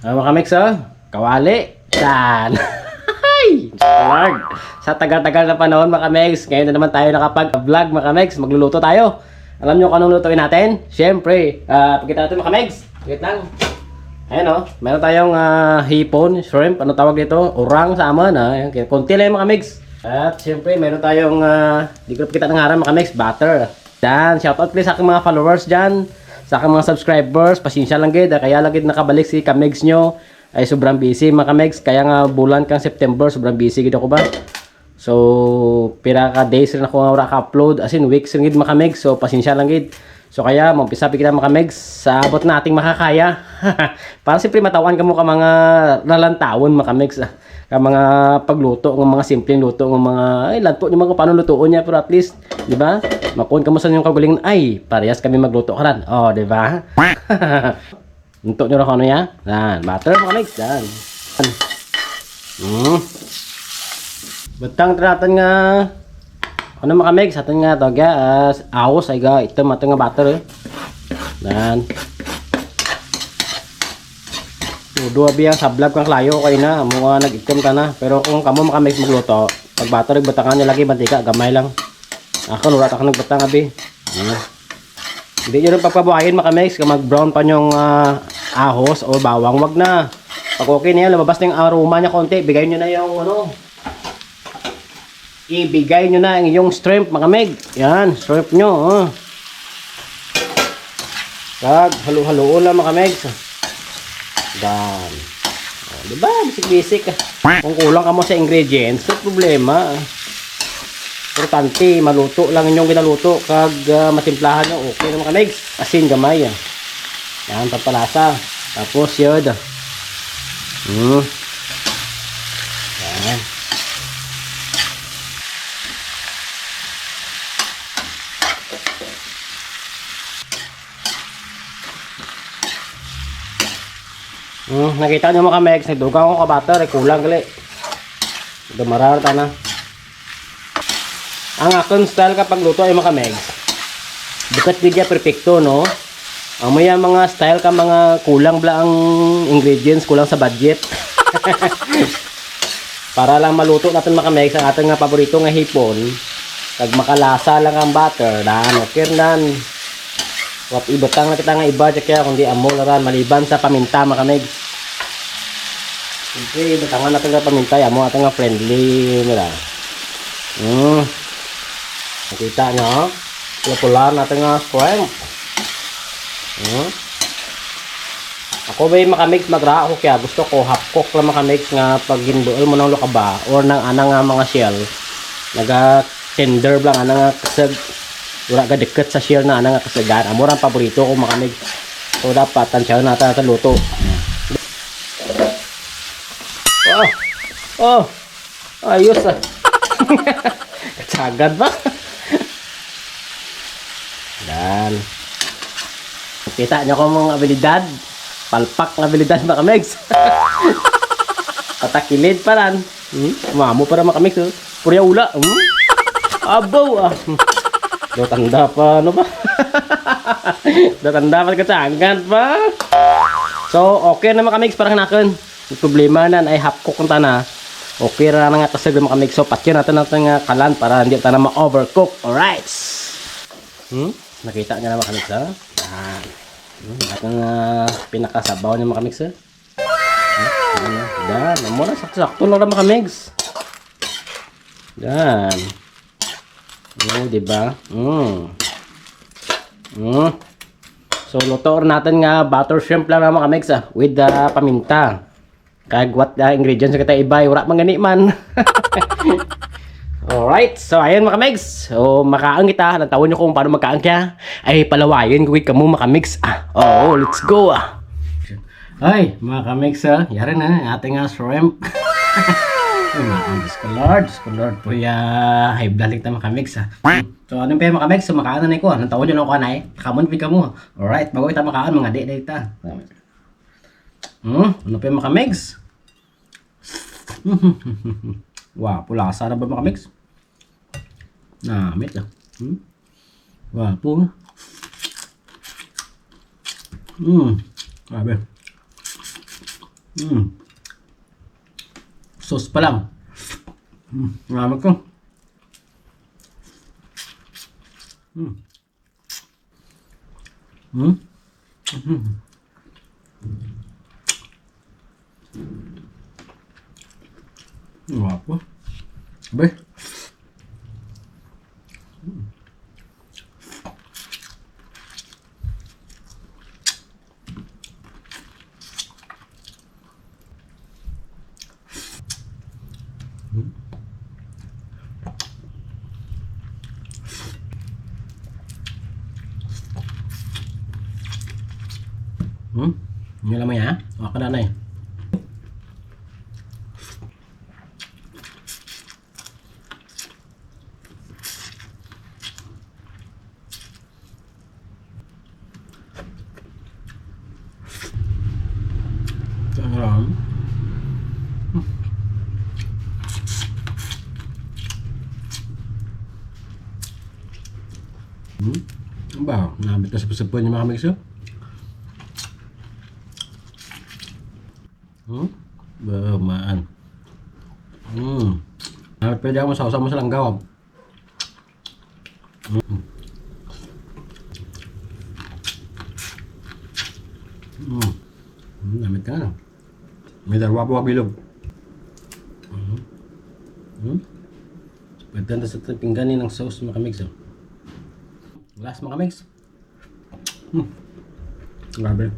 Mga kamiks, kawali. Yan. Lord. Sa tagal-tagal na panahon, mga kamiks, ngayon na naman tayo nakapag-vlog, mga kamiks. Magluluto tayo. Alam nyo kung anong lutuin natin? Siyempre, pagkita natin, mga kamiks. Wait lang. Ayan, meron tayong hipon, shrimp, ano tawag dito? Urang sa aman, konti lang yung mga kamiks. At siyempre, meron tayong, di ko na pagkita ng harap, mga kamiks, butter. Dan, shoutout please sa aking mga followers dyan. Sa aking mga subscribers, pasensya lang gid, kaya lang gid nakabalik si kamigs nyo. Ay sobrang busy mga kamigs, kaya nga bulan kang September, sobrang busy gid ako ba. So, pira ka days rin ako nga wala ka-upload, as in weeks rin gid mga kamigs, so pasensya lang gid. So kaya, mampisa kita mga kamigs, sa abot na ating makakaya. Para siyempre matawan ka mo ka mga lalantawon mga kamigs. Ka mga pagluto, ng mga simpleng luto, ng mga, ay lanto yung mga paano lutuon niya, pero at least, di ba? Makuha ka mo sa inyong kagalingan, ay, parehas kami magluto ka rin. Oh, di ba? Luto nyo rin kung ano yan. Yan, butter mga kamigs, yan. Butang natin nga, ano mga kamigs, atin nga ito, awos, ay ga, ito atin nga butter, yan. Dua biyang sa vlog kang layo kayo na, mga nag-ikom ka na. Pero kung kamo makamix magluto, pag butter, batangan nyo lagi, mantika, gamay lang. Ako, nurat ako nagbatang abi. Hindi nyo rin pagpabuhayin makamix, kung mag-brown pa nyong ahos o bawang, wag na. Pag okay na yan, lumabas na yung aroma niya konti, bigay nyo na yung ano, ibigay nyo na yung shrimp makamig. Yan, shrimp nyo. Kag, halo-halo lang makamig. Dan. Diba? Basic-basic. Kung kulang ka mo sa ingredients, no problema. Importante, maluto lang inyong ginaluto. Kag matimplahan nyo, okay naman kamigs. Asin, gamay. Yan, pampalasa. Tapos yun. Yan. Nakita nyo mga kamigs, nagdugang ko ka-butter, kulang gali. Dumarar ta na. Ang akong style kapag luto ay mga kamigs, bukat video perfecto, no? Ang may mga style ka mga kulang bla ang ingredients, kulang sa budget. Para lang maluto natin mga kamigs ang ating nga paborito nga hipon. Pag makalasa lang ang butter, dan okay nan. Wat ibutang na kita nga iba kaya kundi amo laran maliban sa paminta mga kamigs. Siyempre, ibutangan natin nga paminta, amo ating nga friendly nila. Nakita nyo, pula-pula natin nga shrimp. Ako ba yung makamix magra ako kaya gusto ko half cook lang makamix nga pag ginbuol mo ng lukaba or ng anang nga mga shell. Naga tender lang anang nga kasag wala ka deket sa shell na anang nga kasagan. Amo ran paborito ko makamix. So dapat tansyahan natin sa luto. Oh, ayos Katsagad ba? Dan. Kita nyo ko mga abilidad. Palpak na abilidad mga kamigs. Patakilid pa ran. Mamo para mga kamigs. Purya ula. Abaw Tanda pa, ano ba? Tanda pa katsagad pa. So, okay na mga kamigs para kanakan. Yung problema na ay half cook ang tana. Okay ra na nga kasag mga kamigs. So, patyan natin nga kalan para hindi tayo ma-overcook. Alright. Nakita niya na mga kamigs, ha? At ang pinakasabaw niya mga kamigs, ha? Dan. Muna, sakto-sakto lang mga kamigs. Dan. Diba? So, luto natin nga butter shrimp lang mga kamigs, with paminta. Kag what ingredients kita iba, wala man gani man. Alright, so ayun mga kamigs. So makaang kita, nantawon nyo kung paano magkaang kaya. Ay palawayan, gawin ka mo mga kamigs. Let's go Ay, mga kamigs yari na, ating shrimp. Diyos ko Lord po high blood lang mga kamigs So anong pa mga kamigs, so makaan na ko, nantawon nyo na ako na kamon pin ka mo. Alright, bago kita makaan mga di-data. Ano pa yung mga kamigs? Wow, pulasa na ba mga kamigs? Namit Wow, po. Grabe. Sauce pa lang. Maramag ko. Guwapo. Abay. Ini lama ya. Oh, kada na eh. Sarap. Ang ba? Namit na sa pasapon yung mga kamigso. Bermaan. Pwede ako masawsaw mo sa langgam. Namit ka na. May darwa po kabilog. Pwede na sa pingganin ng sauce mga kamix. Glass mga kamix. Grabe.